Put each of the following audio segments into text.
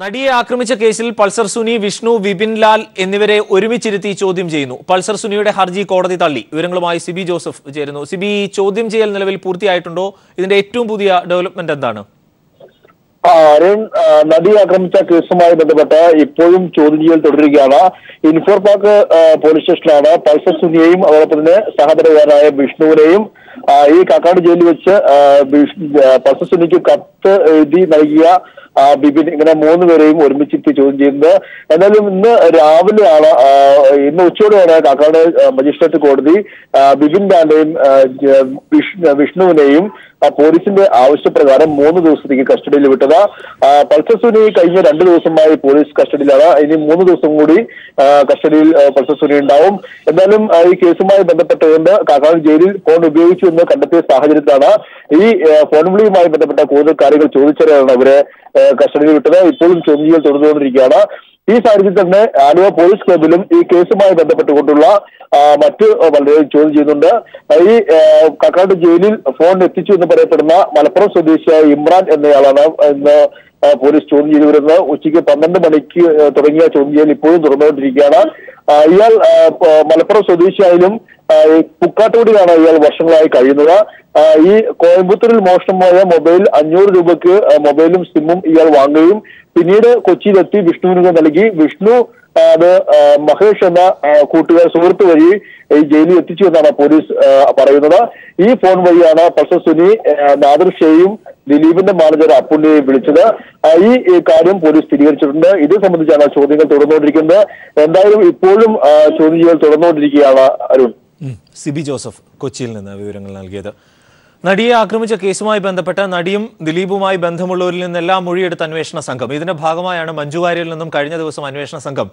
നടിയെ ആക്രമിച്ച കേസിൽ പൾസർ സുനി, വിഷ്ണു, വിപിൻ ലാൽ എന്നിവരെ ഒരുമിച്ചിരുത്തി ചോദ്യം ചെയ്യുന്നു. പൾസർ സുനിയുടെ ഹർജി കോടതി തള്ളി. വിവരങ്ങളുമായി സിബി ജോസഫ് ചേരുന്നു. സിബി, ചോദ്യം ചെയ്യൽ നിലവിൽ പൂർത്തിയായിട്ടുണ്ടോ? ഇതിന്റെ ഏറ്റവും പുതിയ ഡെവലപ്മെന്റ് എന്താണ്? അരുൺ, നടിയെ ആക്രമിച്ച കേസുമായി ബന്ധപ്പെട്ട് ഇപ്പോഴും ചോദ്യം ചെയ്യൽ തുടരുകയാണ്. ഇൻഫോർ പാർക്ക് പോലീസ് സ്റ്റേഷനിലാണ് പൾസർ സുനിയെയും അതോടൊപ്പം തന്നെ സഹോദരനായ വിഷ്ണുവിനെയും ഈ കാക്കാട് ജയിലിൽ വെച്ച് പൾസർ സുനിക്ക് കത്ത് എഴുതി നൽകിയ ബിപിൻ, ഇങ്ങനെ മൂന്നുപേരെയും ഒരുമിച്ചിട്ട് ചോദ്യം ചെയ്യുന്നത്. എന്നാലും ഇന്ന് രാവിലെയാണ്, ഇന്ന് ഉച്ചയോടെയാണ് കാക്കാട് മജിസ്ട്രേറ്റ് കോടതി ബിപിൻ ലാലിനെയും വിഷ്ണുവിനെയും പോലീസിന്റെ ആവശ്യപ്രകാരം 3 ദിവസത്തേക്ക് കസ്റ്റഡിയിൽ വിട്ടത്. പൾസർ സുനി കഴിഞ്ഞ 2 ദിവസമായി പോലീസ് കസ്റ്റഡിയിലാണ്. ഇനി 3 ദിവസം കൂടി കസ്റ്റഡിയിൽ പൾസർ സുനി ഉണ്ടാവും. എന്തായാലും ഈ കേസുമായി ബന്ധപ്പെട്ടുകൊണ്ട് കാക്കാട് ജയിലിൽ ഫോൺ ഉപയോഗിച്ചു എന്ന് കണ്ടെത്തിയ സാഹചര്യത്തിലാണ് ഈ ഫോൺ വിളിയുമായി ബന്ധപ്പെട്ട കൂടുതൽ കാര്യങ്ങൾ ചോദിച്ചറിയാണ് അവരെ കസ്റ്റഡിയിൽ വിട്ടത്. ഇപ്പോഴും ചോദ്യം ചെയ്യൽ തുടർന്നുകൊണ്ടിരിക്കുകയാണ്. ഈ സാഹചര്യത്തിൽ തന്നെ ആലുവ പോലീസ് ക്ലബിലും ഈ കേസുമായി ബന്ധപ്പെട്ടുകൊണ്ടുള്ള മറ്റ് വളരെയധികം ചോദ്യം ചെയ്യുന്നുണ്ട്. ഈ കാക്കാട് ജയിലിൽ ഫോൺ എത്തിച്ചു എന്ന് പറയപ്പെടുന്ന മലപ്പുറം സ്വദേശിയായ ഇമ്രാൻ എന്നയാളാണ് ഇന്ന് പോലീസ് ചോദ്യം ചെയ്തു വരുന്നത്. ഉച്ചയ്ക്ക് 12 മണിക്ക് തുടങ്ങിയ ചോദ്യം ചെയ്യൽ ഇപ്പോഴും തുറന്നുകൊണ്ടിരിക്കുകയാണ്. ഇയാൾ മലപ്പുറം സ്വദേശിയായാലും പുക്കാട്ടുകുടിയാണ് ഇയാൾ വർഷങ്ങളായി കഴിയുന്നത്. ഈ കോയമ്പത്തൂരിൽ മോഷണം പോയ മൊബൈൽ 500 രൂപയ്ക്ക് മൊബൈലും സിമ്മും ഇയാൾ വാങ്ങുകയും പിന്നീട് കൊച്ചിയിലെത്തി വിഷ്ണുവിന് നൽകി. വിഷ്ണു അത് മഹേഷ് എന്ന കൂട്ടുകാർ സുഹൃത്ത് വഴി ഈ ജയിലിൽ എത്തിച്ചു എന്നാണ് പോലീസ് പറയുന്നത്. ഈ ഫോൺ വഴിയാണ് പൾസർ സുനി നാദിർ ഷെയും ദിലീപിന്റെ മാനേജർ അപ്പുണ്ണിയെയും വിളിച്ചത്. ഈ കാര്യം പോലീസ് സ്ഥിരീകരിച്ചിട്ടുണ്ട്. ഇത് സംബന്ധിച്ചാണ് ചോദ്യങ്ങൾ തുടർന്നുകൊണ്ടിരിക്കുന്നത്. എന്തായാലും ഇപ്പോഴും ചോദ്യം ചെയ്യൽ തുടർന്നുകൊണ്ടിരിക്കുകയാണ്. അരുൺ, സിബി ജോസഫ് കൊച്ചിയിൽ നിന്ന് വിവരങ്ങൾ നൽകിയത്. നടിയെ ആക്രമിച്ച കേസുമായി ബന്ധപ്പെട്ട് നടിയും ദിലീപുമായി ബന്ധമുള്ളവരിൽ നിന്നെല്ലാം മൊഴിയെടുത്ത അന്വേഷണ സംഘം. ഇതിന്റെ ഭാഗമായാണ് മഞ്ജു വാര്യരിൽ നിന്നും കഴിഞ്ഞ ദിവസം അന്വേഷണ സംഘം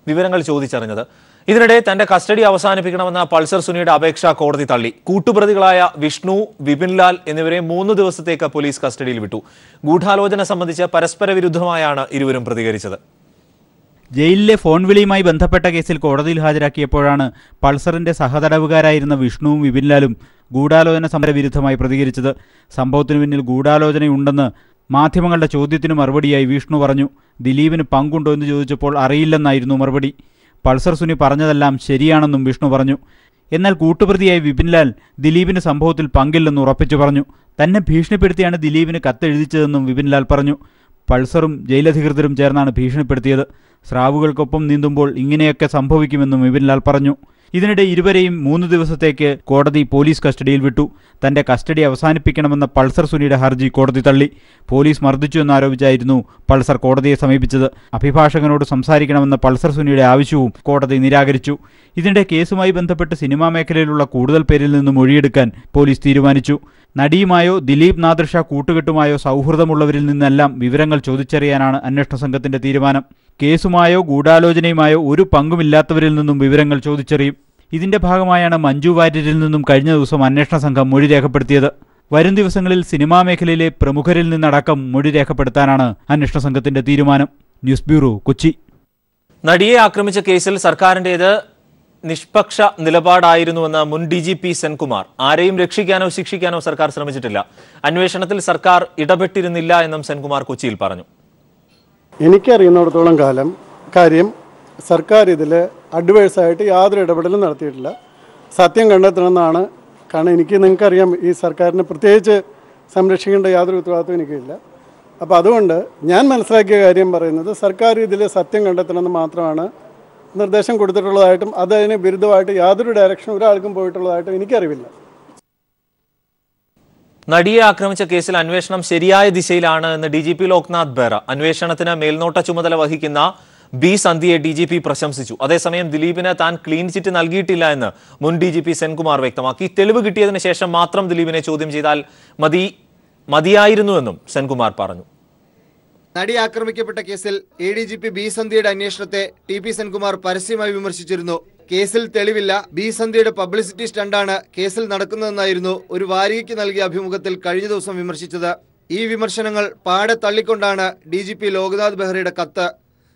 വിവരങ്ങൾ ചോദിച്ചറിഞ്ഞത്. ഇതിനിടെ തന്റെ കസ്റ്റഡി അവസാനിപ്പിക്കണമെന്ന പൾസർ സുനിയുടെ അപേക്ഷ കോടതി തള്ളി. കൂട്ടുപ്രതികളായ വിഷ്ണു, വിപിൻ ലാൽ എന്നിവരെ 3 ദിവസത്തേക്ക് പോലീസ് കസ്റ്റഡിയിൽ വിട്ടു. ഗൂഢാലോചന സംബന്ധിച്ച് പരസ്പര വിരുദ്ധമായാണ് ഇരുവരും പ്രതികരിച്ചത്. ജയിലിലെ ഫോൺ വിളിയുമായി ബന്ധപ്പെട്ട കേസിൽ കോടതിയിൽ ഹാജരാക്കിയപ്പോഴാണ് പൾസറിന്റെ സഹതടവുകാരായിരുന്ന വിഷ്ണുവും വിപിൻലാലും ഗൂഢാലോചന സമരവിരുദ്ധമായി പ്രതികരിച്ചത്. സംഭവത്തിനു പിന്നിൽ ഗൂഢാലോചനയുണ്ടെന്ന് മാധ്യമങ്ങളുടെ ചോദ്യത്തിന് മറുപടിയായി വിഷ്ണു പറഞ്ഞു. ദിലീപിന് പങ്കുണ്ടോ എന്ന് ചോദിച്ചപ്പോൾ അറിയില്ലെന്നായിരുന്നു മറുപടി. പൾസർ സുനി പറഞ്ഞതെല്ലാം ശരിയാണെന്നും വിഷ്ണു പറഞ്ഞു. എന്നാൽ കൂട്ടുപ്രതിയായി വിപിൻലാൽ ദിലീപിന് സംഭവത്തിൽ പങ്കില്ലെന്ന് ഉറപ്പിച്ചു പറഞ്ഞു. തന്നെ ഭീഷണിപ്പെടുത്തിയാണ് ദിലീപിന് കത്തെഴുതിച്ചതെന്നും വിപിൻലാൽ പറഞ്ഞു. പൾസറും ജയിലധികൃതരും ചേർന്നാണ് ഭീഷണിപ്പെടുത്തിയത്. സ്രാവുകൾക്കൊപ്പം നീന്തുമ്പോൾ ഇങ്ങനെയൊക്കെ സംഭവിക്കുമെന്നും വിപിൻലാൽ പറഞ്ഞു. ഇതിനിടെ ഇരുവരെയും 3 ദിവസത്തേക്ക് കോടതി പോലീസ് കസ്റ്റഡിയിൽ വിട്ടു. തന്റെ കസ്റ്റഡി അവസാനിപ്പിക്കണമെന്ന പൾസർ സുനിയുടെ ഹർജി കോടതി തള്ളി. പോലീസ് മർദ്ദിച്ചു എന്നാരോപിച്ചായിരുന്നു പൾസർ കോടതിയെ സമീപിച്ചത്. അഭിഭാഷകനോട് സംസാരിക്കണമെന്ന പൾസർ സുനിയുടെ ആവശ്യവും കോടതി നിരാകരിച്ചു. ഇതിനിടെ കേസുമായി ബന്ധപ്പെട്ട് സിനിമാ മേഖലയിലുള്ള കൂടുതൽ പേരിൽ നിന്ന് മൊഴിയെടുക്കാൻ പോലീസ് തീരുമാനിച്ചു. നടിയുമായോ ദിലീപ് നാദിർ ഷാ കൂട്ടുകെട്ടുമായോ സൗഹൃദമുള്ളവരിൽ നിന്നെല്ലാം വിവരങ്ങൾ ചോദിച്ചറിയാനാണ് അന്വേഷണ സംഘത്തിന്റെ തീരുമാനം. കേസുമായോ ഗൂഢാലോചനയുമായോ ഒരു പങ്കുമില്ലാത്തവരിൽ നിന്നും വിവരങ്ങൾ ചോദിച്ചറിയും. ഇതിന്റെ ഭാഗമായാണ് മഞ്ജു വാര്യരിൽ നിന്നും കഴിഞ്ഞ ദിവസം അന്വേഷണ സംഘം മൊഴി രേഖപ്പെടുത്തിയത്. വരും ദിവസങ്ങളിൽ സിനിമാ മേഖലയിലെ പ്രമുഖരിൽ നിന്നടക്കം മൊഴി രേഖപ്പെടുത്താനാണ് അന്വേഷണ സംഘത്തിന്റെ തീരുമാനം. News bureau, Kochi. നടിയെ ആക്രമിച്ച കേസിൽ സർക്കാരിന്റേത് നിഷ്പക്ഷ നിലപാടായിരുന്നുവെന്ന് മുൻ DGP സെൻകുമാർ. ആരെയും രക്ഷിക്കാനോ ശിക്ഷിക്കാനോ സർക്കാർ ശ്രമിച്ചിട്ടില്ല. അന്വേഷണത്തിൽ സർക്കാർ ഇടപെട്ടിരുന്നില്ല എന്നും സെൻകുമാർ കൊച്ചിയിൽ പറഞ്ഞു. എനിക്കറിയുന്നിടത്തോളം കാര്യം സർക്കാർ ഇതിൽ അഡ്വൈസായിട്ട് യാതൊരു ഇടപെടലും നടത്തിയിട്ടില്ല. സത്യം കണ്ടെത്തണമെന്നാണ്. കാരണം നിങ്ങൾക്കറിയാം, ഈ സർക്കാരിനെ പ്രത്യേകിച്ച് സംരക്ഷിക്കേണ്ട യാതൊരു ഉത്തരവാദിത്വം എനിക്കില്ല. അപ്പോൾ അതുകൊണ്ട് ഞാൻ മനസ്സിലാക്കിയ കാര്യം പറയുന്നത്, സർക്കാർ ഇതിൽ സത്യം കണ്ടെത്തണമെന്ന് മാത്രമാണ് നിർദ്ദേശം കൊടുത്തിട്ടുള്ളതായിട്ടും അതിന് വിരുദ്ധമായിട്ട് യാതൊരു ഡയറക്ഷനും ഒരാൾക്കും പോയിട്ടുള്ളതായിട്ടും എനിക്കറിവില്ല. നടിയെ ആക്രമിച്ച കേസിൽ അന്വേഷണം ശരിയായ ദിശയിലാണ് എന്ന് DGP ലോക്നാഥ് ബെഹ്റ. അന്വേഷണത്തിന് മേൽനോട്ട ചുമതല വഹിക്കുന്ന B സന്ധ്യയെ DGP പ്രശംസിച്ചു. അതേസമയം ദിലീപിന് താൻ ക്ലീൻ ചിറ്റ് നൽകിയിട്ടില്ല എന്ന് മുൻ DGP സെൻകുമാർ വ്യക്തമാക്കി. തെളിവ് കിട്ടിയതിന് ശേഷം മാത്രം ദിലീപിനെ ചോദ്യം ചെയ്താൽ മതിയായിരുന്നുവെന്നും സെൻകുമാർ പറഞ്ഞു. നടി ആക്രമിക്കപ്പെട്ട കേസിൽ ADGP B സന്ധ്യയുടെ അന്വേഷണത്തെ TP സെൻകുമാർ പരസ്യമായി വിമർശിച്ചിരുന്നു. കേസിൽ തെളിവില്ല, B സന്ധ്യയുടെ പബ്ലിസിറ്റി സ്റ്റണ്ടാണ് കേസിൽ നടക്കുന്നതെന്നായിരുന്നു ഒരു വാരികയ്ക്ക് നൽകിയ അഭിമുഖത്തിൽ കഴിഞ്ഞ ദിവസം വിമർശിച്ചത്. ഈ വിമർശനങ്ങൾ പാടെ തള്ളിക്കൊണ്ടാണ് DGP ലോക്നാഥ് ബെഹ്റയുടെ കത്ത്.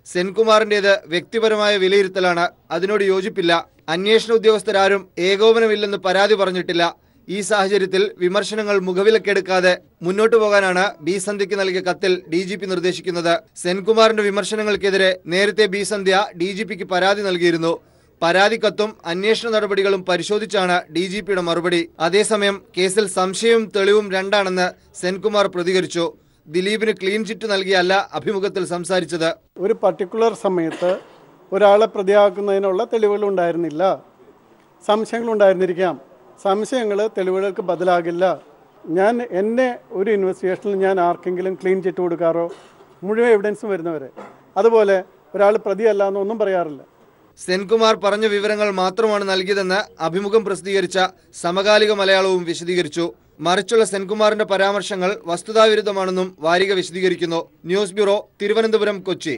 സെൻകുമാറിന്റേത് വ്യക്തിപരമായ വിലയിരുത്തലാണ്, അതിനോട് യോജിപ്പില്ല. അന്വേഷണ ഉദ്യോഗസ്ഥരാരും ഏകോപനമില്ലെന്ന് പരാതി പറഞ്ഞിട്ടില്ല. ഈ സാഹചര്യത്തിൽ വിമർശനങ്ങൾ മുഖവിലക്കെടുക്കാതെ മുന്നോട്ടു പോകാനാണ് ബി സന്ധ്യയ്ക്ക് നൽകിയ കത്തിൽ DGP നിർദ്ദേശിക്കുന്നത്. സെൻകുമാറിന്റെ വിമർശനങ്ങൾക്കെതിരെ നേരത്തെ ബി സന്ധ്യ DGPക്ക് പരാതി നൽകിയിരുന്നു. പരാതി കത്തും അന്വേഷണ നടപടികളും പരിശോധിച്ചാണ് DGPയുടെ മറുപടി. അതേസമയം കേസിൽ സംശയവും തെളിവും രണ്ടാണെന്ന് സെൻകുമാർ പ്രതികരിച്ചു. ദിലീപിന് ക്ലീൻ ചിറ്റ് നൽകിയല്ല അഭിമുഖത്തിൽ സംസാരിച്ചത്. ഒരു പർട്ടിക്കുലർ സമയത്ത് ഒരാളെ പ്രതിയാക്കുന്നതിനുള്ള തെളിവുകൾ ഉണ്ടായിരുന്നില്ല, സംശയങ്ങൾ ഉണ്ടായിരുന്നിരിക്കാം. സംശയങ്ങൾ തെളിവുകൾക്ക് ബദലാകില്ല. എന്നെ ഒരു ഇൻവെസ്റ്റിഗേഷനിൽ ഞാൻ ആർക്കെങ്കിലും ക്ലീൻ ചിറ്റ് കൊടുക്കാറോ മുഴുവൻ എവിഡൻസും വരുന്നവരെ, അതുപോലെ ഒരാൾ പ്രതിയല്ല എന്നൊന്നും പറയാറില്ല. സെൻകുമാർ പറഞ്ഞ വിവരങ്ങൾ മാത്രമാണ് നൽകിയതെന്ന് അഭിമുഖം പ്രസിദ്ധീകരിച്ച സമകാലിക മലയാളവും വിശദീകരിച്ചു. മറിച്ചുള്ള സെൻകുമാറിന്റെ പരാമർശങ്ങൾ വസ്തുതാവിരുദ്ധമാണെന്നും വാരിക വിശദീകരിക്കുന്നു. News bureau, Thiruvananthapuram, Kochi.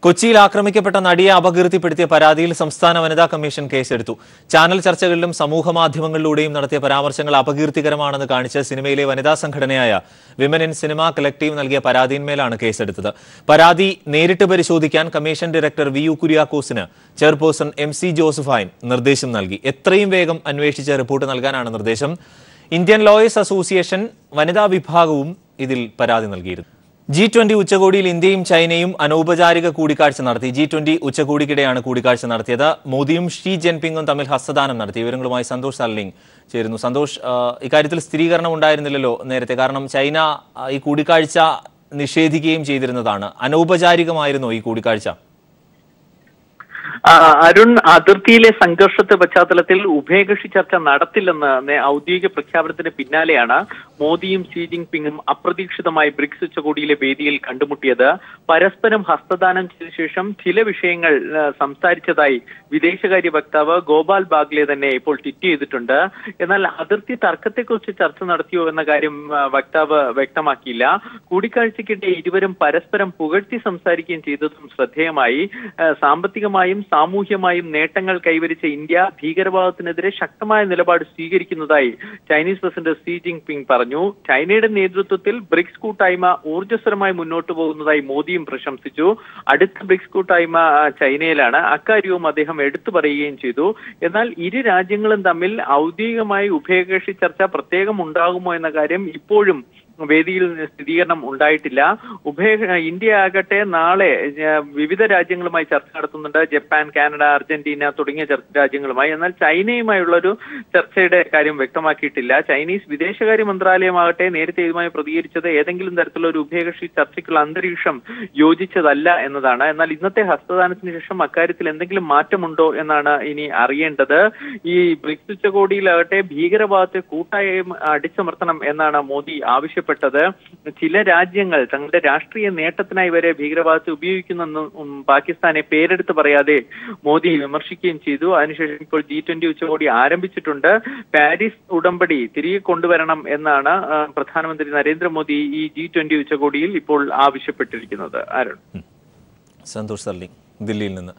കൊച്ചിയിൽ ആക്രമിക്കപ്പെട്ട നടിയെ അപകീർത്തിപ്പെടുത്തിയ പരാതിയിൽ സംസ്ഥാന വനിതാ കമ്മീഷൻ കേസെടുത്തു. ചാനൽ ചർച്ചകളിലും സമൂഹ മാധ്യമങ്ങളിലൂടെയും നടത്തിയ പരാമർശങ്ങൾ അപകീർത്തികരമാണെന്ന് കാണിച്ച് സിനിമയിലെ വനിതാ സംഘടനയായ വിമൻ ഇൻ സിനിമ കളക്ടീവ് നൽകിയ പരാതിയിന്മേലാണ് കേസെടുത്തത്. പരാതി നേരിട്ട് പരിശോധിക്കാൻ കമ്മീഷൻ ഡയറക്ടർ VU കുര്യാക്കോസിന് ചെയർപേഴ്സൺ MC ജോസഫൈൻ നിർദ്ദേശം നൽകി. എത്രയും വേഗം അന്വേഷിച്ച് റിപ്പോർട്ട് നൽകാനാണ് നിർദ്ദേശം. ഇന്ത്യൻ ലോയേഴ്സ് അസോസിയേഷൻ വനിതാ വിഭാഗവും ഇതിൽ പരാതി നൽകിയിരുന്നു. G20 ഉച്ചകോടിയിൽ ഇന്ത്യയും ചൈനയും അനൗപചാരിക കൂടിക്കാഴ്ച നടത്തി. G20 ഉച്ചകോടിക്കിടെയാണ് കൂടിക്കാഴ്ച നടത്തിയത്. മോദിയും ഷീ ജിൻപിങ്ങും തമ്മിൽ ഹസ്തദാനം നടത്തി. വിവരങ്ങളുമായി സന്തോഷ് സാലിംഗ് ചേരുന്നു. സന്തോഷ്, ഇക്കാര്യത്തിൽ സ്ഥിരീകരണം ഉണ്ടായിരുന്നില്ലല്ലോ നേരത്തെ, കാരണം ചൈന ഈ കൂടിക്കാഴ്ച നിഷേധിക്കുകയും ചെയ്തിരുന്നതാണ്. അനൗപചാരികമായിരുന്നോ ഈ കൂടിക്കാഴ്ച? അരുൺ, അതിർത്തിയിലെ സംഘർഷത്തെ പശ്ചാത്തലത്തിൽ ഉഭയകക്ഷി ചർച്ച നടത്തില്ലെന്ന് ഔദ്യോഗിക പ്രഖ്യാപനത്തിന് പിന്നാലെയാണ് മോദിയും ഷീ ജിൻപിങ്ങും അപ്രതീക്ഷിതമായി ബ്രിക്സ് ഉച്ചകോടിയിലെ വേദിയിൽ കണ്ടുമുട്ടിയത്. പരസ്പരം ഹസ്തദാനം ചെയ്ത ശേഷം ചില വിഷയങ്ങൾ സംസാരിച്ചതായി വിദേശകാര്യ വക്താവ് ഗോപാൽ ബാഗ്ലെ തന്നെ ഇപ്പോൾ ട്വീറ്റ് ചെയ്തിട്ടുണ്ട്. എന്നാൽ അതിർത്തി തർക്കത്തെക്കുറിച്ച് ചർച്ച നടത്തിയോ എന്ന കാര്യം വക്താവ് വ്യക്തമാക്കിയില്ല. കൂടിക്കാഴ്ചയ്ക്കിടെ ഇരുവരും പരസ്പരം പുകഴ്ത്തി സംസാരിക്കുകയും ചെയ്തതും ശ്രദ്ധേയമായി. സാമ്പത്തികമായും സാമൂഹ്യമായും നേട്ടങ്ങൾ കൈവരിച്ച ഇന്ത്യ ഭീകരവാദത്തിനെതിരെ ശക്തമായ നിലപാട് സ്വീകരിക്കുന്നതായി ചൈനീസ് പ്രസിഡന്റ് ഷീ ജിൻപിങ് പറഞ്ഞു. ചൈനയുടെ നേതൃത്വത്തിൽ ബ്രിക്സ് കൂട്ടായ്മ ഊർജ്ജസ്വരമായി മുന്നോട്ടു പോകുന്നതായി മോദിയും പ്രശംസിച്ചു. അടുത്ത ബ്രിക്സ് കൂട്ടായ്മ ചൈനയിലാണ്. അക്കാര്യവും അദ്ദേഹം എടുത്തു പറയുകയും ചെയ്തു. എന്നാൽ ഇരു രാജ്യങ്ങളും തമ്മിൽ ഔദ്യോഗികമായി ഉഭയകക്ഷി ചർച്ച പ്രത്യേകം ഉണ്ടാകുമോ എന്ന കാര്യം ഇപ്പോഴും വേദിയിൽ സ്ഥിരീകരണം ഉണ്ടായിട്ടില്ല. ഇന്ത്യ ആകട്ടെ നാളെ വിവിധ രാജ്യങ്ങളുമായി ചർച്ച നടത്തുന്നുണ്ട്. ജപ്പാൻ, കാനഡ, അർജന്റീന തുടങ്ങിയ രാജ്യങ്ങളുമായി. എന്നാൽ ചൈനയുമായുള്ളൊരു ചർച്ചയുടെ കാര്യം വ്യക്തമാക്കിയിട്ടില്ല. ചൈനീസ് വിദേശകാര്യ മന്ത്രാലയമാകട്ടെ നേരത്തെ ഇതുമായി പ്രതികരിച്ചത് ഏതെങ്കിലും തരത്തിലുള്ള ഒരു ഉഭയകക്ഷി ചർച്ചയ്ക്കുള്ള അന്തരീക്ഷം യോജിച്ചതല്ല എന്നതാണ്. എന്നാൽ ഇന്നത്തെ ഹസ്തദാനത്തിന് ശേഷം അക്കാര്യത്തിൽ എന്തെങ്കിലും മാറ്റമുണ്ടോ എന്നാണ് ഇനി അറിയേണ്ടത്. ഈ ബ്രിക്സ് ഉച്ചകോടിയിലാകട്ടെ ഭീകരവാദത്തെ കൂട്ടായും അടിച്ചമർത്തണം എന്നാണ് മോദി ആവശ്യപ്പെട്ടത്. ചില രാജ്യങ്ങൾ തങ്ങളുടെ രാഷ്ട്രീയ നേട്ടത്തിനായി വരെ ഭീകരവാദത്തെ ഉപയോഗിക്കുന്നെന്നും പാകിസ്ഥാനെ പേരെടുത്ത് പറയാതെ മോദി വിമർശിക്കുകയും ചെയ്തു. അതിനുശേഷം ഇപ്പോൾ G20 ഉച്ചകോടി ആരംഭിച്ചിട്ടുണ്ട്. പാരീസ് ഉടമ്പടി തിരികെ കൊണ്ടുവരണം എന്നാണ് പ്രധാനമന്ത്രി നരേന്ദ്രമോദി ഈ G20 ഉച്ചകോടിയിൽ ഇപ്പോൾ ആവശ്യപ്പെട്ടിരിക്കുന്നത്. അരുൺ. സന്തോഷ് സർലിംഗ്, ദില്ലിയിൽ നിന്ന്.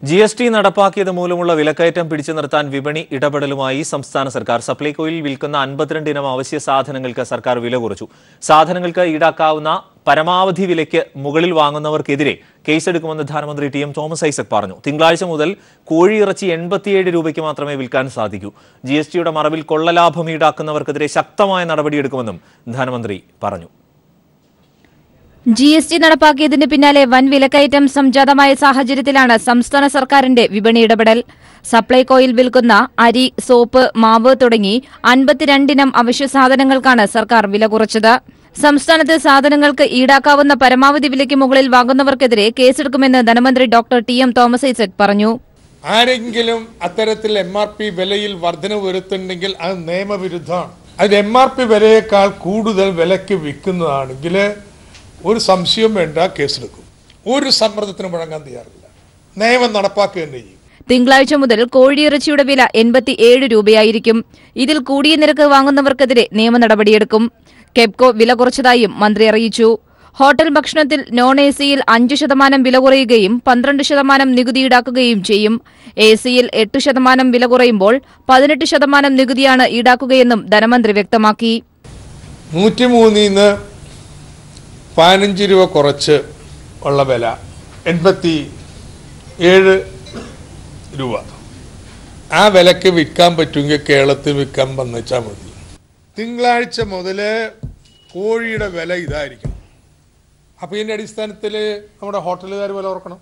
GST നടപ്പാക്കിയത് മൂലമുള്ള വിലക്കയറ്റം പിടിച്ചു നിർത്താൻ വിപണി ഇടപെടലുമായി സംസ്ഥാന സർക്കാർ. സപ്ലൈകോയിൽ വിൽക്കുന്ന 52 ഇനം അവശ്യ സാധനങ്ങൾക്ക് സർക്കാർ വില കുറച്ചു. സാധനങ്ങൾക്ക് ഈടാക്കാവുന്ന പരമാവധി വിലയ്ക്ക് മുകളിൽ വാങ്ങുന്നവർക്കെതിരെ കേസെടുക്കുമെന്ന് ധനമന്ത്രി TM തോമസ് ഐസക് പറഞ്ഞു. തിങ്കളാഴ്ച മുതൽ കോഴിയിറച്ചി 87 രൂപയ്ക്ക് മാത്രമേ വിൽക്കാൻ സാധിക്കൂ. GSTയുടെ മറവിൽ കൊള്ളലാഭം ഈടാക്കുന്നവർക്കെതിരെ ശക്തമായ നടപടിയെടുക്കുമെന്നും ധനമന്ത്രി പറഞ്ഞു. GST നടപ്പാക്കിയതിന് പിന്നാലെ വൻ വിലക്കയറ്റം സംജാതമായ സാഹചര്യത്തിലാണ് സംസ്ഥാന സർക്കാരിന്റെ വിപണി ഇടപെടൽ. സപ്ലൈകോയിൽ വിൽക്കുന്ന അരി, സോപ്പ്, മാവ് തുടങ്ങി 52 ഇനം അവശ്യ സാധനങ്ങൾക്കാണ് സർക്കാർ വില കുറച്ചത്. സംസ്ഥാനത്ത് സാധനങ്ങൾക്ക് ഈടാക്കാവുന്ന പരമാവധി വിലയ്ക്ക് മുകളിൽ വാങ്ങുന്നവർക്കെതിരെ കേസെടുക്കുമെന്ന് ധനമന്ത്രി ഡോക്ടർ TM തോമസ് ഐസക് പറഞ്ഞു. ആരെങ്കിലും അത്തരത്തിൽ MRP വിലയിൽ വർധന വരുത്തുന്നുണ്ടെങ്കിൽ അത് നിയമവിരുദ്ധമാണ്. അത് MRP വിലയേക്കാൾ കൂടുതൽ വിലയ്ക്ക് വിൽക്കുന്നതാണെങ്കിൽ ഒരു സംശയം വേണ്ട, കേസെടുക്കും. ഒരു സമ്മർദ്ദത്തിന് മുഴങ്ങാൻ തയ്യാറില്ല. നിയമം നടപ്പാക്കുക തന്നെ ചെയ്യും. തിങ്കളാഴ്ച മുതൽ കോഴിയിറച്ചിയുടെ വില 87 രൂപയായിരിക്കും. ഇതിൽ കൂടിയ നിരക്ക് വാങ്ങുന്നവർക്കെതിരെ നിയമ നടപടിയെടുക്കും. കെപ്കോ വില കുറച്ചതായും മന്ത്രി അറിയിച്ചു. ഹോട്ടൽ ഭക്ഷണത്തിൽ non-AC-യിൽ 5% വില കുറയുകയും 12% നികുതി ഈടാക്കുകയും ചെയ്യും. AC-യിൽ 8% വില കുറയുമ്പോൾ 18% നികുതിയാണ് ഈടാക്കുകയെന്നും ധനമന്ത്രി വ്യക്തമാക്കി. 103 15 രൂപ കുറച്ച് ഉള്ള വില 87 രൂപ. ആ വിലക്ക് വിൽക്കാൻ പറ്റുമെങ്കിൽ കേരളത്തിൽ വിൽക്കാൻ വന്നുവെച്ചാൽ മതി. തിങ്കളാഴ്ച മുതൽ കോഴിയുടെ വില ഇതായിരിക്കും. അപ്പോൾ ഇതിൻ്റെ അടിസ്ഥാനത്തിൽ നമ്മുടെ ഹോട്ടലുകാർ വില ഓർക്കണം.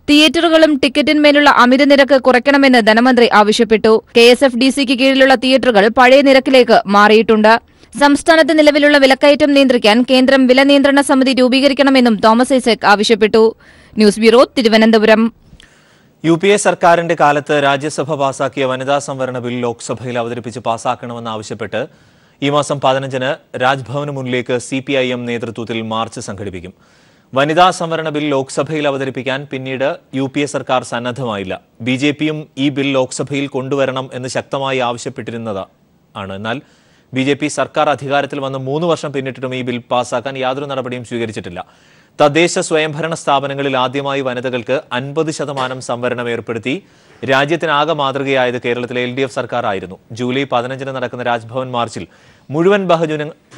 തിയേറ്ററുകളും ടിക്കറ്റിന്മേലുള്ള അമിത നിരക്ക് കുറയ്ക്കണമെന്ന് ധനമന്ത്രി ആവശ്യപ്പെട്ടു. KSFDCക്ക് കീഴിലുള്ള തിയേറ്ററുകൾ പഴയ നിരക്കിലേക്ക് മാറിയിട്ടുണ്ട്. സംസ്ഥാനത്ത് നിലവിലുള്ള വിലക്കയറ്റം നിയന്ത്രിക്കാൻ കേന്ദ്രം വില നിയന്ത്രണ സമിതി രൂപീകരിക്കണമെന്നും തോമസ് ഐസക് ആവശ്യപ്പെട്ടു. News bureau, Thiruvananthapuram. UPA സർക്കാരിന്റെ കാലത്ത് രാജ്യസഭ പാസാക്കിയ വനിതാ സംവരണ ബിൽ ലോക്സഭയിൽ അവതരിപ്പിച്ച് പാസാക്കണമെന്നാവശ്യപ്പെട്ട് ഈ മാസം 15-ന് രാജ്ഭവന് മുന്നിലേക്ക് CPIM നേതൃത്വത്തിൽ മാർച്ച് സംഘടിപ്പിക്കും. വനിതാ സംവരണ ബിൽ ലോക്സഭയിൽ അവതരിപ്പിക്കാൻ പിന്നീട് UPA സർക്കാർ സന്നദ്ധമായില്ല. BJPയും ഈ ബിൽ ലോക്സഭയിൽ കൊണ്ടുവരണം എന്ന് ശക്തമായി ആവശ്യപ്പെട്ടിരുന്നതാണ്. എന്നാൽ BJP സർക്കാർ അധികാരത്തിൽ വന്ന് 3 വർഷം പിന്നിട്ടിട്ടും ഈ ബിൽ പാസാക്കാൻ യാതൊരു നടപടിയും സ്വീകരിച്ചിട്ടില്ല. തദ്ദേശ സ്വയംഭരണ സ്ഥാപനങ്ങളിൽ ആദ്യമായി വനിതകൾക്ക് 50% സംവരണം ഏർപ്പെടുത്തി രാജ്യത്തിനാകെ മാതൃകയായത് കേരളത്തിലെ LDF സർക്കാർ ആയിരുന്നു. ജൂലൈ 15-ന് നടക്കുന്ന രാജ്ഭവൻ മാർച്ചിൽ മുഴുവൻ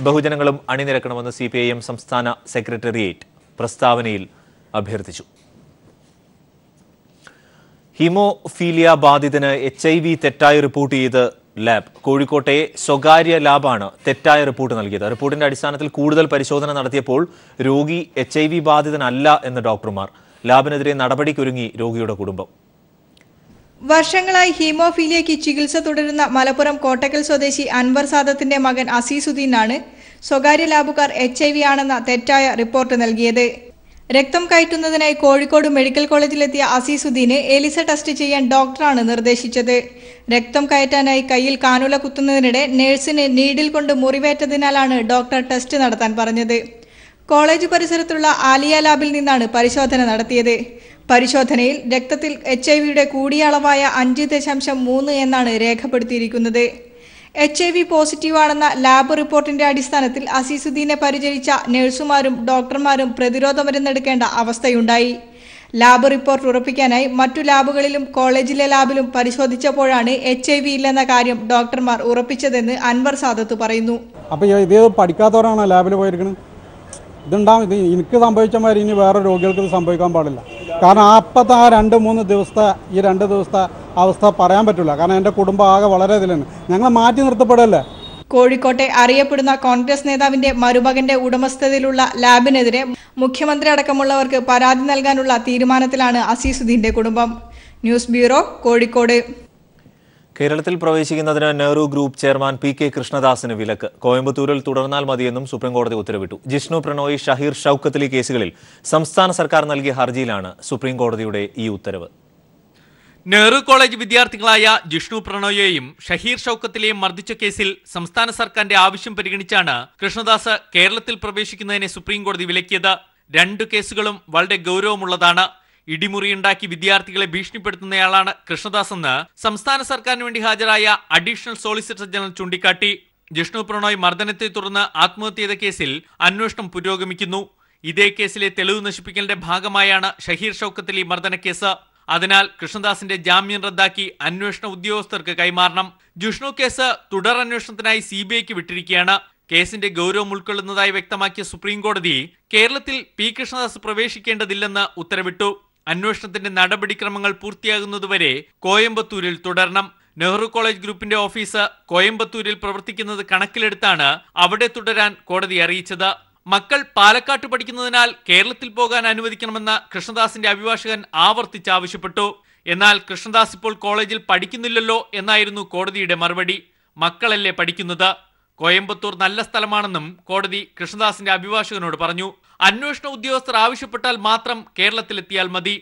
ബഹുജനങ്ങളും അണിനിരക്കണമെന്ന് CPIM സംസ്ഥാന സെക്രട്ടേറിയറ്റ് പ്രസ്താവനയിൽ അഭ്യർത്ഥിച്ചു. ഹീമോഫീലിയ ബാധിതന് HIV തെറ്റായി റിപ്പോർട്ട് ചെയ്ത് ലാബ്. കോഴിക്കോട്ടെ സ്വകാര്യ ലാബാണ് തെറ്റായ റിപ്പോർട്ട് നൽകിയത്. റിപ്പോർട്ടിന്റെ അടിസ്ഥാനത്തിൽ കൂടുതൽ പരിശോധന നടത്തിയപ്പോൾ രോഗി HIV ബാധിതനല്ല എന്ന് ഡോക്ടർമാർ. ലാബിനെതിരെ നടപടിക്കൊരുങ്ങി രോഗിയുടെ കുടുംബം. വർഷങ്ങളായി ഹീമോഫീലിയയ്ക്ക് ചികിത്സ തുടരുന്ന മലപ്പുറം കോട്ടക്കൽ സ്വദേശി അൻവർ സാദത്തിന്റെ മകൻ അസീസുദ്ദീനാണ് സ്വകാര്യ ലാബുകാർ HIV ആണെന്ന തെറ്റായ റിപ്പോർട്ട് നൽകിയത്. രക്തം കയറ്റുന്നതിനായി കോഴിക്കോട് മെഡിക്കൽ കോളേജിലെത്തിയ അസീസുദ്ദീന് എലിസ ടെസ്റ്റ് ചെയ്യാൻ ഡോക്ടറാണ് നിർദ്ദേശിച്ചത്. രക്തം കയറ്റാനായി കയ്യിൽ കാനുല കുത്തുന്നതിനിടെ നഴ്സിന് നീഡിൽ കൊണ്ട് മുറിവേറ്റതിനാലാണ് ഡോക്ടർ ടെസ്റ്റ് നടത്താൻ പറഞ്ഞത്. കോളേജ് പരിസരത്തുള്ള ആലിയ ലാബിൽ നിന്നാണ് പരിശോധന നടത്തിയത്. പരിശോധനയിൽ രക്തത്തിൽ HIV കൂടിയ അളവായ 5.3 എന്നാണ് രേഖപ്പെടുത്തിയിരിക്കുന്നത്. HIV പോസിറ്റീവ് ആണെന്ന ലാബ് റിപ്പോർട്ടിന്റെ അടിസ്ഥാനത്തിൽ അസീസുദ്ദീനെ പരിചരിച്ച നഴ്സുമാരും ഡോക്ടർമാരും പ്രതിരോധ മരുന്നെടുക്കേണ്ട അവസ്ഥയുണ്ടായി. ലാബ് റിപ്പോർട്ട് ഉറപ്പിക്കാനായി മറ്റു ലാബുകളിലും കോളേജിലെ ലാബിലും പരിശോധിച്ചപ്പോഴാണ് HIV ഇല്ലെന്ന കാര്യം ഡോക്ടർമാർ ഉറപ്പിച്ചതെന്ന് അൻവർ സാദത്ത് പറയുന്നു. അപ്പോൾ ഇത് പഠിക്കാത്തവരാണ് ലാബിൽ പോയിരിക്കുന്നത്. ഇതുണ്ടാവും. ഇത് എനിക്ക് സംഭവിച്ച മാതിരി ഇനി വേറെ രോഗികൾക്ക് ഇത് സംഭവിക്കാൻ പാടില്ല. കാരണം അപ്പത്തെ ആ 2-3 ദിവസത്തെ ഈ 2 ദിവസത്തെ അവസ്ഥ പറയാൻ പറ്റില്ല. കാരണം എൻ്റെ കുടുംബം ആകെ വളരെ ഇതിലാണ്. ഞങ്ങൾ മാറ്റി നിർത്തപ്പെടല്ലേ. കോഴിക്കോട്ടെ അറിയപ്പെടുന്ന കോൺഗ്രസ് നേതാവിന്റെ മരുമകന്റെ ഉടമസ്ഥതയിലുള്ള ലാബിനെതിരെ മുഖ്യമന്ത്രി അടക്കമുള്ളവർക്ക് പരാതി നൽകാനുള്ള തീരുമാനത്തിലാണ് അസീസുദ്ദീന്റെ കുടുംബം. News bureau, Kozhikode. കേരളത്തിൽ പ്രവേശിക്കുന്നതിന് നെഹ്റു ഗ്രൂപ്പ് ചെയർമാൻ PK കൃഷ്ണദാസിന് വിലക്ക്. കോയമ്പത്തൂരിൽ തുടർന്നാൽ മതിയെന്നും സുപ്രീംകോടതി ഉത്തരവിട്ടു. ജിഷ്ണു പ്രണോയ്, ഷഹീർ ഷൌക്കത്ത് കേസുകളിൽ സംസ്ഥാന സർക്കാർ നൽകിയ ഹർജിയിലാണ് സുപ്രീംകോടതിയുടെ ഈ ഉത്തരവ്. നെഹ്റു കോളേജ് വിദ്യാർത്ഥികളായ ജിഷ്ണു പ്രണോയെയും ഷഹീർ ഷൌക്കത്തിലെയും മർദ്ദിച്ച കേസിൽ സംസ്ഥാന സർക്കാരിന്റെ ആവശ്യം പരിഗണിച്ചാണ് കൃഷ്ണദാസ് കേരളത്തിൽ പ്രവേശിക്കുന്നതിനെ സുപ്രീംകോടതി വിലക്കിയത്. 2 കേസുകളും വളരെ ഗൗരവമുള്ളതാണ്. ഇടിമുറിയുണ്ടാക്കി വിദ്യാർത്ഥികളെ ഭീഷണിപ്പെടുത്തുന്നയാളാണ് കൃഷ്ണദാസ് എന്ന് സംസ്ഥാന സർക്കാരിന് വേണ്ടി ഹാജരായ അഡീഷണൽ സോളിസിറ്റർ ജനറൽ ചൂണ്ടിക്കാട്ടി. ജിഷ്ണു പ്രണോയ് മർദ്ദനത്തെ തുടർന്ന് ആത്മഹത്യ ചെയ്ത കേസിൽ അന്വേഷണം പുരോഗമിക്കുന്നു. ഇതേ കേസിലെ തെളിവ് നശിപ്പിക്കലിന്റെ ഭാഗമായാണ് ഷഹീർ ഷൌക്കത്തിലെ മർദ്ദനക്കേസ്. അതിനാൽ കൃഷ്ണദാസിന്റെ ജാമ്യം റദ്ദാക്കി അന്വേഷണ ഉദ്യോഗസ്ഥർക്ക് കൈമാറണം. ജിഷ്ണു കേസ് തുടർ അന്വേഷണത്തിനായി CBIക്ക് വിട്ടിരിക്കുകയാണ്. കേസിന്റെ ഗൗരവം ഉൾക്കൊള്ളുന്നതായി വ്യക്തമാക്കിയ സുപ്രീംകോടതി കേരളത്തിൽ P കൃഷ്ണദാസ് പ്രവേശിക്കേണ്ടതില്ലെന്ന് ഉത്തരവിട്ടു. അന്വേഷണത്തിന്റെ നടപടിക്രമങ്ങൾ പൂർത്തിയാകുന്നതുവരെ കോയമ്പത്തൂരിൽ തുടരണം. നെഹ്റു കോളേജ് ഗ്രൂപ്പിന്റെ ഓഫീസ് കോയമ്പത്തൂരിൽ പ്രവർത്തിക്കുന്നത് കണക്കിലെടുത്താണ് അവിടെ തുടരാൻ കോടതി അറിയിച്ചത്. മക്കൾ പാലക്കാട്ട് പഠിക്കുന്നതിനാൽ കേരളത്തിൽ പോകാൻ അനുവദിക്കണമെന്ന് കൃഷ്ണദാസിന്റെ അഭിഭാഷകൻ ആവർത്തിച്ച് ആവശ്യപ്പെട്ടു. എന്നാൽ കൃഷ്ണദാസ് ഇപ്പോൾ കോളേജിൽ പഠിക്കുന്നില്ലല്ലോ എന്നായിരുന്നു കോടതിയുടെ മറുപടി. മക്കളല്ലേ പഠിക്കുന്നത്. കോയമ്പത്തൂർ നല്ല സ്ഥലമാണെന്നും കോടതി കൃഷ്ണദാസിന്റെ അഭിഭാഷകനോട് പറഞ്ഞു. അന്വേഷണ ഉദ്യോഗസ്ഥർ ആവശ്യപ്പെട്ടാൽ മാത്രം കേരളത്തിലെത്തിയാൽ മതി.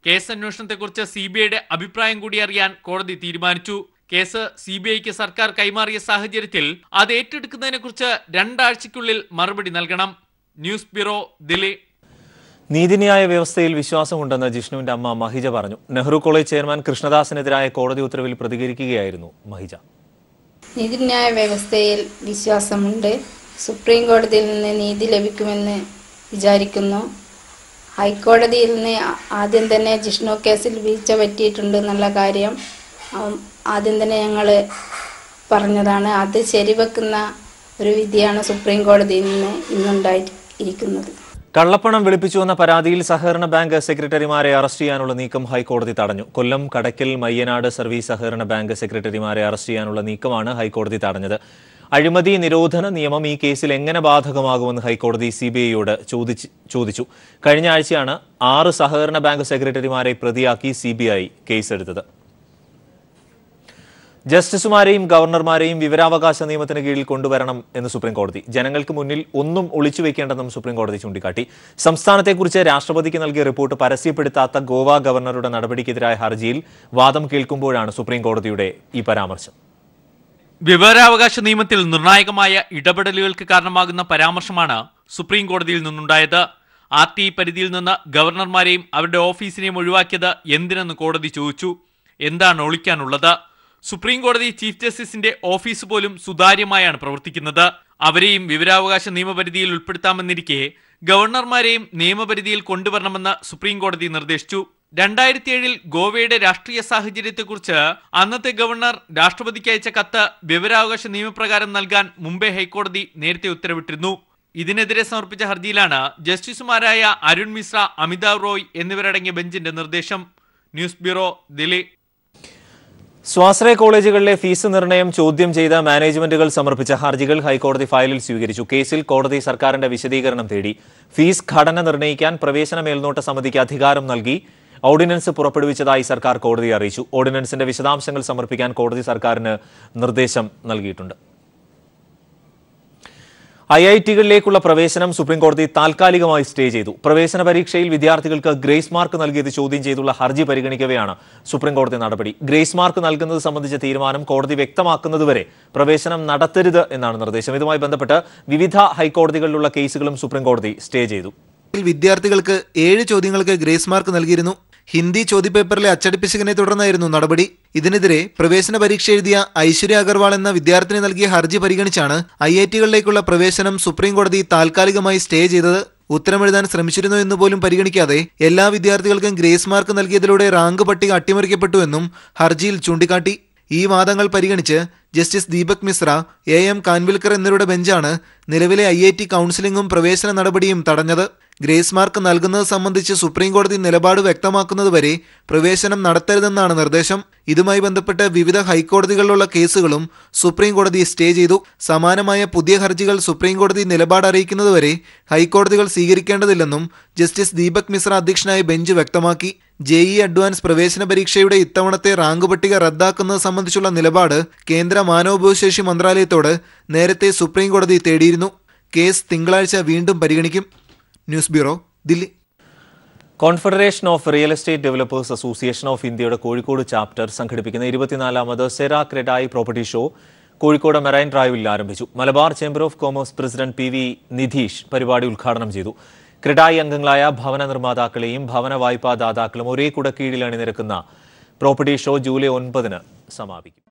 കേസ് അന്വേഷണത്തെക്കുറിച്ച് CBIയുടെ അഭിപ്രായം കൂടി അറിയാൻ കോടതി തീരുമാനിച്ചു. കേസ് CBIക്ക് സർക്കാർ കൈമാറിയ സാഹചര്യത്തിൽ അത് ഏറ്റെടുക്കുന്നതിനെക്കുറിച്ച് 2 ആഴ്ചയ്ക്കുള്ളിൽ മറുപടി നൽകണം. News bureau, Delhi. നീതിന്യായ വ്യവസ്ഥയിൽ വിശ്വാസമുണ്ടെന്ന് ജിഷ്ണുവിന്റെ അമ്മ മഹിജ പറഞ്ഞു. നെഹ്റു കോളേജ് ചെയർമാൻ കൃഷ്ണദാസിനെതിരായ കോടതി ഉത്തരവിൽ പ്രതികരിക്കുകയായിരുന്നു മഹിജ. നീതിന്യായ വ്യവസ്ഥയിൽ വിശ്വാസമുണ്ട്. സുപ്രീം കോടതിയിൽ നിന്ന് നീതി ലഭിക്കുമെന്ന് വിചാരിക്കുന്നു. ഹൈക്കോടതിയിൽ നിന്ന് ആദ്യം തന്നെ ജിഷ്ണു കേസിൽ വീഴ്ച പറ്റിയിട്ടുണ്ട് എന്നുള്ള കാര്യം ആദ്യം തന്നെ ഞങ്ങൾ പറഞ്ഞതാണ്. അത് ശരിവെക്കുന്ന ഒരു വിധിയാണ് സുപ്രീം കോടതിയിൽ നിന്ന് ഇന്നുണ്ടായിരിക്കുന്നത്. കള്ളപ്പണം വെളുപ്പിച്ചുവെന്ന പരാതിയിൽ സഹകരണ ബാങ്ക് സെക്രട്ടറിമാരെ അറസ്റ്റ് ചെയ്യാനുള്ള നീക്കം ഹൈക്കോടതി തടഞ്ഞു. കൊല്ലം, കടയ്ക്കൽ, മയ്യനാട് സർവീസ് സഹകരണ ബാങ്ക് സെക്രട്ടറിമാരെ അറസ്റ്റ് ചെയ്യാനുള്ള നീക്കമാണ് ഹൈക്കോടതി തടഞ്ഞത്. അഴിമതി നിരോധന നിയമം ഈ കേസിൽ എങ്ങനെ ബാധകമാകുമെന്ന് ഹൈക്കോടതി സിബിഐയോട് ചോദിച്ചു. കഴിഞ്ഞ ആഴ്ചയാണ് 6 സഹകരണ ബാങ്ക് സെക്രട്ടറിമാരെ പ്രതിയാക്കി സിബിഐ കേസെടുത്തത്. ജസ്റ്റിസുമാരെയും ഗവർണർമാരെയും വിവരാവകാശ നിയമത്തിന് കീഴിൽ കൊണ്ടുവരണം എന്ന് സുപ്രീംകോടതി. ജനങ്ങൾക്ക് മുന്നിൽ ഒന്നും ഒളിച്ചുവെക്കേണ്ടെന്നും സുപ്രീംകോടതി ചൂണ്ടിക്കാട്ടി. സംസ്ഥാനത്തെക്കുറിച്ച് രാഷ്ട്രപതിക്ക് നൽകിയ റിപ്പോർട്ട് പരസ്യപ്പെടുത്താത്ത ഗോവ ഗവർണറുടെ നടപടിക്കെതിരായ ഹർജിയിൽ വാദം കേൾക്കുമ്പോഴാണ് സുപ്രീംകോടതിയുടെ ഈ പരാമർശം. വിവരാവകാശ നിയമത്തിൽ നിർണായകമായ ഇടപെടലുകൾക്ക് കാരണമാകുന്ന പരാമർശമാണ് സുപ്രീം കോടതിയിൽ നിന്നുണ്ടായത്. RTI പരിധിയിൽ നിന്ന് ഗവർണർമാരെയും അവരുടെ ഓഫീസിനെയും ഒഴിവാക്കിയത് എന്തിനെന്ന് കോടതി ചോദിച്ചു. എന്താണ് ഒളിക്കാനുള്ളത്? സുപ്രീം കോടതി ചീഫ് ജസ്റ്റിസിന്റെ ഓഫീസ് പോലും സുതാര്യമായാണ് പ്രവർത്തിക്കുന്നത്. അവരെയും വിവരാവകാശ നിയമപരിധിയിൽ ഉൾപ്പെടുത്താമെന്നിരിക്കെ ഗവർണർമാരെയും നിയമപരിധിയിൽ കൊണ്ടുവരണമെന്ന് സുപ്രീം കോടതി നിർദ്ദേശിച്ചു. 2007 ഗോവയുടെ രാഷ്ട്രീയ സാഹചര്യത്തെക്കുറിച്ച് അന്നത്തെ ഗവർണർ രാഷ്ട്രപതിക്ക് അയച്ച കത്ത് വിവരാവകാശ നിയമപ്രകാരം നൽകാൻ മുംബൈ ഹൈക്കോടതി നേരത്തെ ഉത്തരവിട്ടിരുന്നു. ഇതിനെതിരെ സമർപ്പിച്ച ഹർജിയിലാണ് ജസ്റ്റിസുമാരായ അരുൺ മിശ്ര, അമിതാവ് റോയ് എന്നിവരടങ്ങിയ ബെഞ്ചിന്റെ നിർദ്ദേശം. News bureau, Delhi. സ്വാശ്രയ കോളേജുകളിലെ ഫീസ് നിർണയം ചോദ്യം ചെയ്ത മാനേജ്മെന്റുകൾ സമർപ്പിച്ച ഹർജികൾ ഹൈക്കോടതി ഫയലിൽ സ്വീകരിച്ചു. കേസിൽ കോടതി സർക്കാരിന്റെ വിശദീകരണം തേടി. ഫീസ് ഘടന നിർണ്ണയിക്കാൻ പ്രവേശന മേൽനോട്ട സമിതിക്ക് അധികാരം നൽകി ഓർഡിനൻസ് പുറപ്പെടുവിച്ചതായി സർക്കാർ കോടതിയെ അറിയിച്ചു. ഓർഡിനൻസിന്റെ വിശദാംശങ്ങൾ സമർപ്പിക്കാൻ കോടതി സർക്കാരിന് നിർദ്ദേശം നൽകിയിട്ടുണ്ട്. IIT-കളിലേക്കുള്ള പ്രവേശനം സുപ്രീംകോടതി താൽക്കാലികമായി സ്റ്റേ ചെയ്തു. പ്രവേശന പരീക്ഷയിൽ വിദ്യാർത്ഥികൾക്ക് ഗ്രേസ് മാർക്ക് നൽകിയത് ചോദ്യം ചെയ്തുള്ള ഹർജി പരിഗണിക്കവെയാണ് സുപ്രീംകോടതി നടപടി. ഗ്രേസ് മാർക്ക് നൽകുന്നത് സംബന്ധിച്ച തീരുമാനം കോടതി വ്യക്തമാക്കുന്നതുവരെ പ്രവേശനം നടത്തരുത് എന്നാണ് നിർദ്ദേശം. ഇതുമായി ബന്ധപ്പെട്ട് വിവിധ ഹൈക്കോടതികളിലുള്ള കേസുകളും സുപ്രീംകോടതി സ്റ്റേ ചെയ്തു. വിദ്യാർത്ഥികൾക്ക് 7 ചോദ്യങ്ങൾക്ക് ഗ്രേസ് മാർക്ക് നൽകിയിരുന്നു. ഹിന്ദി ചോദ്യപേപ്പറിലെ അച്ചടിപ്പിശകിനെ തുടർന്നായിരുന്നു നടപടി. ഇതിനെതിരെ പ്രവേശന പരീക്ഷ എഴുതിയ ഐശ്വര്യ അഗർവാൾ എന്ന വിദ്യാർത്ഥിനി നൽകിയ ഹർജി പരിഗണിച്ചാണ് IIT-കളിലേക്കുള്ള പ്രവേശനം സുപ്രീംകോടതി താൽക്കാലികമായി സ്റ്റേ ചെയ്തത്. ഉത്തരമെഴുതാൻ ശ്രമിച്ചിരുന്നു എന്ന് പോലും പരിഗണിക്കാതെ എല്ലാ വിദ്യാർത്ഥികൾക്കും ഗ്രേസ് മാർക്ക് നൽകിയതിലൂടെ റാങ്ക് പട്ടിക അട്ടിമറിക്കപ്പെട്ടുവെന്നും ഹർജിയിൽ ചൂണ്ടിക്കാട്ടി. ഈ വാദങ്ങൾ പരിഗണിച്ച് ജസ്റ്റിസ് ദീപക് മിശ്ര, AM കാൻവിൽക്കർ എന്നിവരുടെ ബെഞ്ചാണ് നിലവിലെ IIT കൗൺസിലിംഗും പ്രവേശന നടപടിയും തടഞ്ഞത്. ഗ്രേസ് മാർക്ക് നൽകുന്നത് സംബന്ധിച്ച് സുപ്രീംകോടതി നിലപാട് വ്യക്തമാക്കുന്നതുവരെ പ്രവേശനം നടത്തരുതെന്നാണ് നിർദ്ദേശം. ഇതുമായി ബന്ധപ്പെട്ട് വിവിധ ഹൈക്കോടതികളിലുള്ള കേസുകളും സുപ്രീംകോടതി സ്റ്റേ ചെയ്തു. സമാനമായ പുതിയ ഹർജികൾ സുപ്രീംകോടതി നിലപാട് അറിയിക്കുന്നതുവരെ ഹൈക്കോടതികൾ സ്വീകരിക്കേണ്ടതില്ലെന്നും ജസ്റ്റിസ് ദീപക് മിശ്ര അധ്യക്ഷനായ ബെഞ്ച് വ്യക്തമാക്കി. JEE അഡ്വാൻസ് പ്രവേശന പരീക്ഷയുടെ ഇത്തവണത്തെ റാങ്ക് പട്ടിക റദ്ദാക്കുന്നത് സംബന്ധിച്ചുള്ള നിലപാട് കേന്ദ്ര മാനവവിഭവശേഷി മന്ത്രാലയത്തോട് നേരത്തെ സുപ്രീംകോടതി തേടിയിരുന്നു. കേസ് തിങ്കളാഴ്ച വീണ്ടും പരിഗണിക്കും. News bureau, Delhi. Confederation of real estate developers association of ഇന്ത്യയുടെ കോഴിക്കോട് ചാപ്റ്റർ സംഘടിപ്പിക്കുന്ന 24ാമത് സെറ CREDAI property show Kozhikode marine ഡ്രൈവിൽ ആരംഭിച്ചു. Malabar chamber of commerce president PV Nidheesh പരിപാടി ഉദ്ഘാടനം ചെയ്തു. ക്രെഡായി അംഗങ്ങളായ ഭവന നിർമ്മാതാക്കളെയും ഭവന വായ്പാ ദാതാക്കളും ഒരേ കുടക്കീഴിൽ അണിനിരക്കുന്ന പ്രോപ്പർട്ടി ഷോ ജൂലൈ 9 സമാപിക്കും.